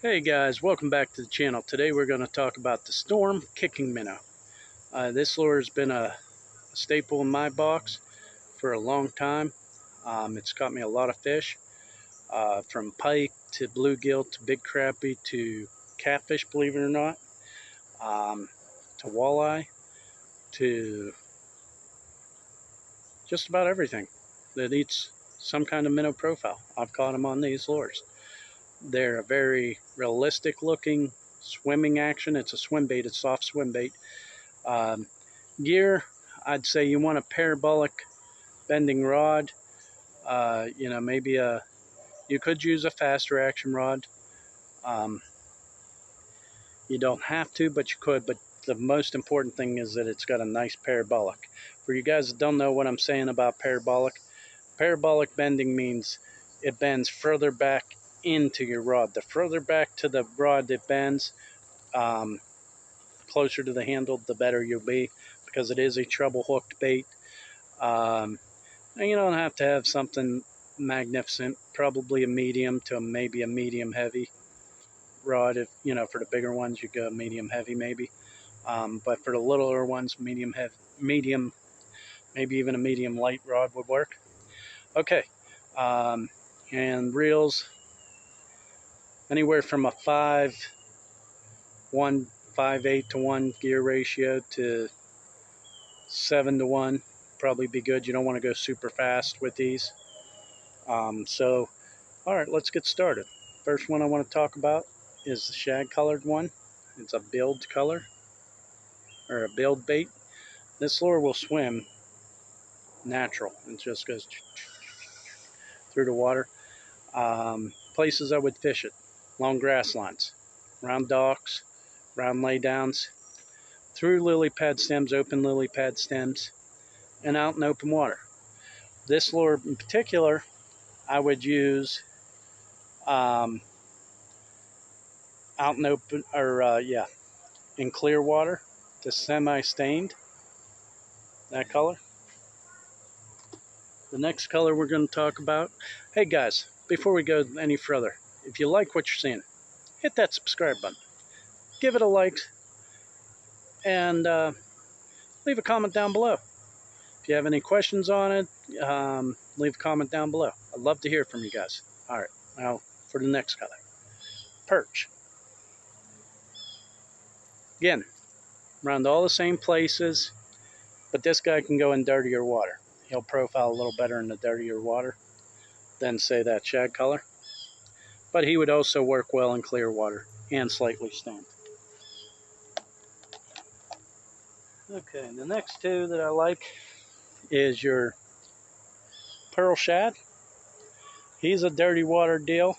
Hey guys, welcome back to the channel. Today we're going to talk about the Storm Kicking Minnow. This lure has been a staple in my box for a long time. It's caught me a lot of fish, from pike to bluegill to big crappie to catfish, believe it or not, to walleye to just about everything that eats some kind of minnow profile. I've caught them on these lures. They're a very realistic looking swimming action. It's a swim bait, it's soft swim bait. Um, Gear, I'd say you want a parabolic bending rod. Maybe you could use a faster action rod. Um, you don't have to, but you could. But the most important thing is that it's got a nice parabolic. For you guys that don't know what I'm saying about parabolic bending means it bends further back into your rod. The further back to the rod it bends, um, closer to the handle, the better you'll be, because it is a treble hooked bait. And you don't have to have something magnificent. Probably a medium to maybe a medium heavy rod. If for the bigger ones, you go medium heavy maybe. But for the littler ones, medium heavy, medium, maybe even a medium light rod would work. Okay, and reels anywhere from a 5.8 to 1 gear ratio to 7 to 1 probably be good. You don't want to go super fast with these. All right, let's get started. First one I want to talk about is the shag colored one. It's a build color, or a build bait. This lure will swim natural. It just goes through the water. Places I would fish it: long grass lines, around docks, around laydowns, through lily pad stems, open lily pad stems, and out in open water. This lure in particular, I would use out in open, or in clear water, to semi-stained, that color. The next color we're going to talk about. Hey guys, before we go any further, if you like what you're seeing, hit that subscribe button, give it a like, and leave a comment down below. If you have any questions on it, leave a comment down below. I'd love to hear from you guys. All right, now for the next color. Perch. Again, around all the same places, but this guy can go in dirtier water. He'll profile a little better in the dirtier water than, say, that shag color. But he would also work well in clear water and slightly stained. Okay, the next two that I like is your pearl shad. He's a dirty water deal.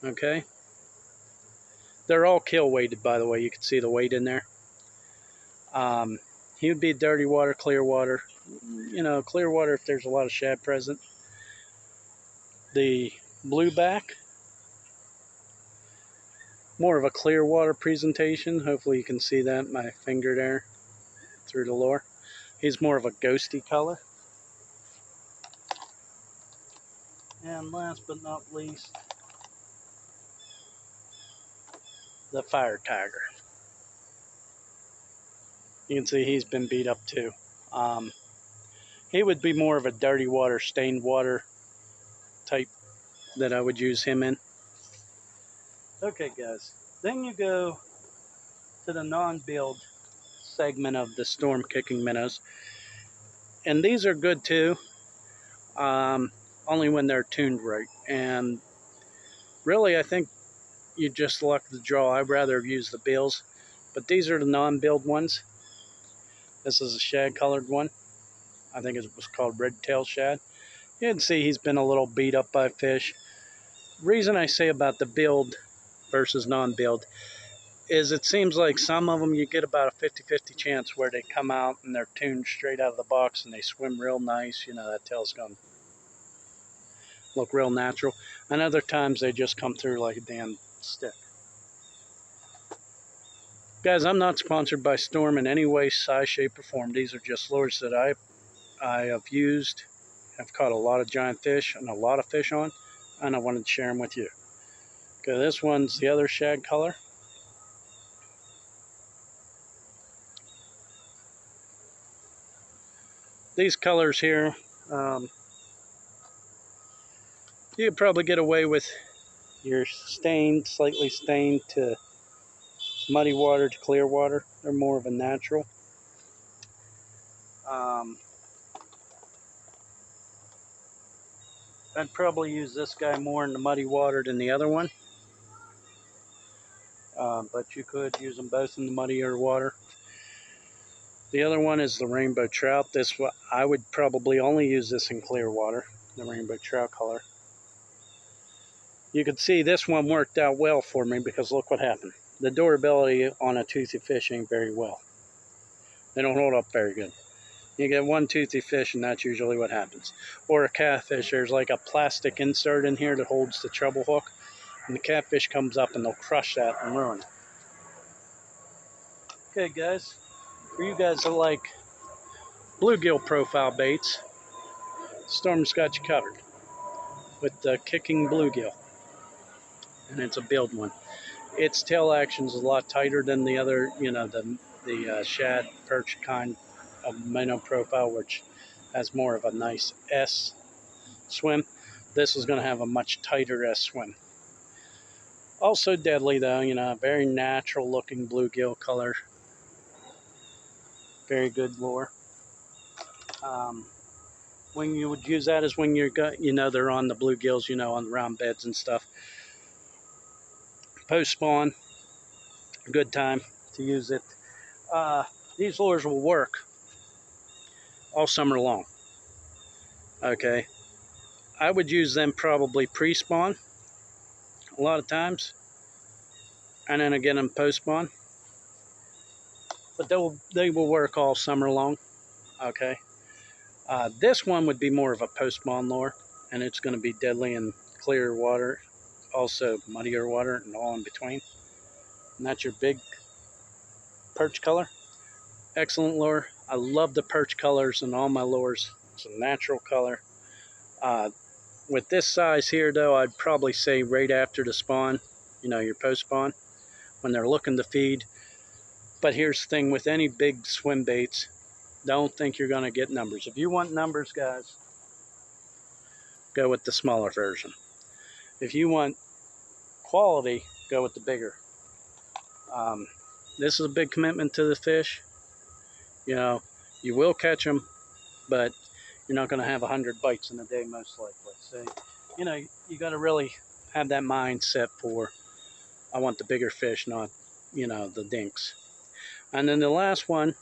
Okay. They're all kill weighted, by the way. You can see the weight in there. He would be dirty water, clear water. Clear water if there's a lot of shad present. The blueback, more of a clear water presentation. Hopefully you can see that, my finger there through the lure. He's more of a ghosty color. And last but not least, the fire tiger. You can see he's been beat up too. He would be more of a dirty water, stained water type that I would use him in. Okay guys, then you go to the non-build segment of the Storm Kicking Minnows. And these are good too, only when they're tuned right. And really, I think you just luck the draw. I'd rather use the bills, but these are the non-build ones. This is a shad colored one. I think it was called red tail shad. You can see he's been a little beat up by fish. Reason I say about the build versus non-build is it seems like some of them you get about a 50-50 chance where they come out and they're tuned straight out of the box and they swim real nice. That tail's going to look real natural. And other times they just come through like a damn stick. Guys, I'm not sponsored by Storm in any way, size, shape, or form. These are just lures that I have used, have caught a lot of giant fish and a lot of fish on, and I wanted to share them with you. Okay, this one's the other shad color. These colors here, you could probably get away with your stained, slightly stained to muddy water to clear water. They're more of a natural. I'd probably use this guy more in the muddy water than the other one. But you could use them both in the muddier water. The other one is the rainbow trout. This one, I would probably only use this in clear water, the rainbow trout color. You can see this one worked out well for me because look what happened. The durability on a toothy fish ain't very well. They don't hold up very good. You get one toothy fish and that's usually what happens. Or a catfish, there's like a plastic insert in here that holds the treble hook, and the catfish comes up and they'll crush that and ruin it. Okay guys, for you guys that like bluegill profile baits, Storm's got you covered with the Kickin Bluegill, and it's a build one. Its tail action is a lot tighter than the other, the shad perch kind of minnow profile, which has more of a nice S swim. This is going to have a much tighter S swim. Also deadly though, very natural looking bluegill color. Very good lure. When you would use that is when you're, they're on the bluegills, on the round beds and stuff. Post spawn, good time to use it. These lures will work all summer long. Okay, I would use them probably pre-spawn a lot of times, and then again in post-spawn. But they will work all summer long. Okay, this one would be more of a post-spawn lure, and it's going to be deadly in clear water, also muddier water, and all in between. And that's your big perch color. Excellent lure. I love the perch colors in all my lures. It's a natural color. With this size here though, I'd probably say right after the spawn, your post spawn, when they're looking to feed. But here's the thing with any big swim baits, don't think you're going to get numbers. If you want numbers, guys, go with the smaller version. If you want quality, go with the bigger. This is a big commitment to the fish. You will catch them, but you're not going to have 100 bites in a day most likely. So, you got to really have that mindset for, I want the bigger fish, not, the dinks. And then the last one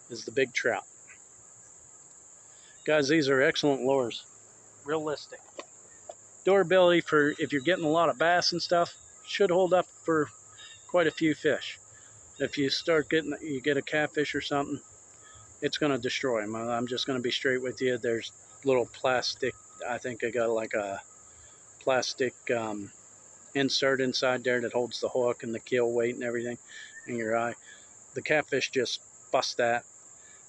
is the big trout. Guys, these are excellent lures. Realistic. Durability for if you're getting a lot of bass and stuff, should hold up for quite a few fish. If you you get a catfish or something, it's going to destroy them. I'm just going to be straight with you. There's little plastic, I think I got like a plastic insert inside there that holds the hook and the kill weight and everything in your eye. The catfish just bust that,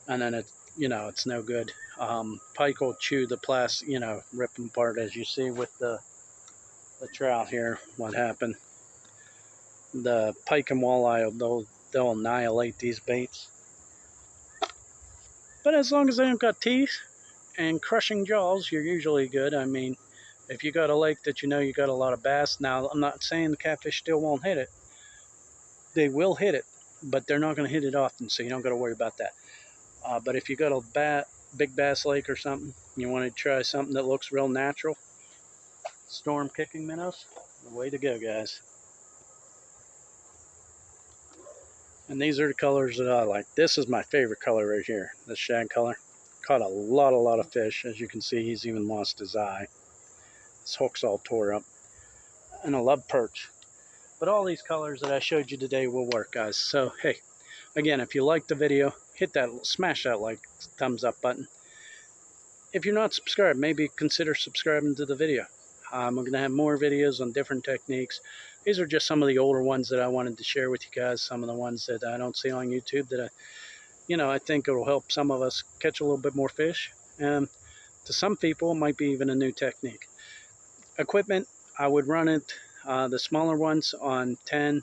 and then it's no good. Pike will chew the plastic, rip them apart, as you see with the trout here. What happened? The pike and walleye, they'll annihilate these baits. But as long as they don't got teeth and crushing jaws, you're usually good. I mean, if you got a lake that you got a lot of bass, now I'm not saying the catfish still won't hit it. They will hit it, but they're not going to hit it often, so you don't got to worry about that. But if you got a big bass lake or something, you want to try something that looks real natural, Storm Kickin Minnows, the way to go, guys. And these are the colors that I like. This is my favorite color right here, the shad color. Caught a lot of fish. As you can see, he's even lost his eye. His hook's all tore up. And I love perch. But all these colors that I showed you today will work, guys. So, hey, again, if you liked the video, smash that like, thumbs up button. If you're not subscribed, maybe consider subscribing to the video. I'm going to have more videos on different techniques. These are just some of the older ones that I wanted to share with you guys. Some of the ones that I don't see on YouTube that I think it will help some of us catch a little bit more fish. And to some people, it might be even a new technique. Equipment, I would run it The smaller ones on 8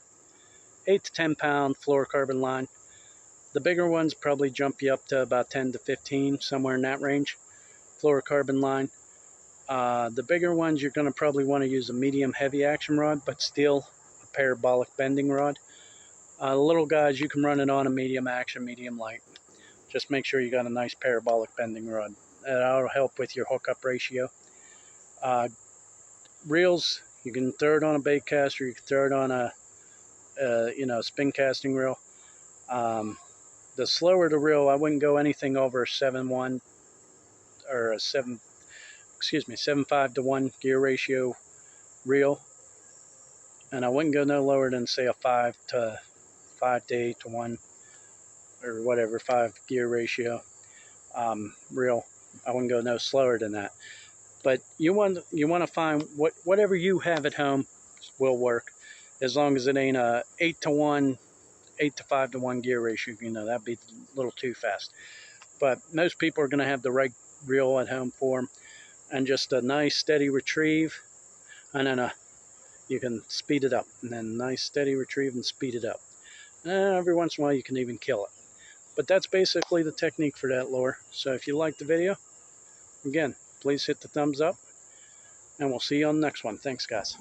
to 10 pound fluorocarbon line. The bigger ones probably jump you up to about 10 to 15, somewhere in that range, fluorocarbon line. The bigger ones, you're going to probably want to use a medium heavy action rod, but still a parabolic bending rod. The little guys, you can run it on a medium action, medium light. Just make sure you got a nice parabolic bending rod. That'll help with your hookup ratio. Reels, you can throw it on a bait caster, you can throw it on a spin casting reel. The slower the reel, I wouldn't go anything over a 7-1 or a 7.5 to 1 gear ratio reel, and I wouldn't go no lower than say a 5 to 8 to 1 or whatever 5 gear ratio reel. I wouldn't go no slower than that. But you want to find whatever you have at home will work, as long as it ain't a 8 to 1, 8 to 5 to 1 gear ratio. That'd be a little too fast. But most people are going to have the right reel at home for them, and just a nice steady retrieve, and then you can speed it up, and then nice steady retrieve and speed it up. And every once in a while you can even kill it. But that's basically the technique for that lure. So if you liked the video, again, please hit the thumbs up, and we'll see you on the next one. Thanks, guys.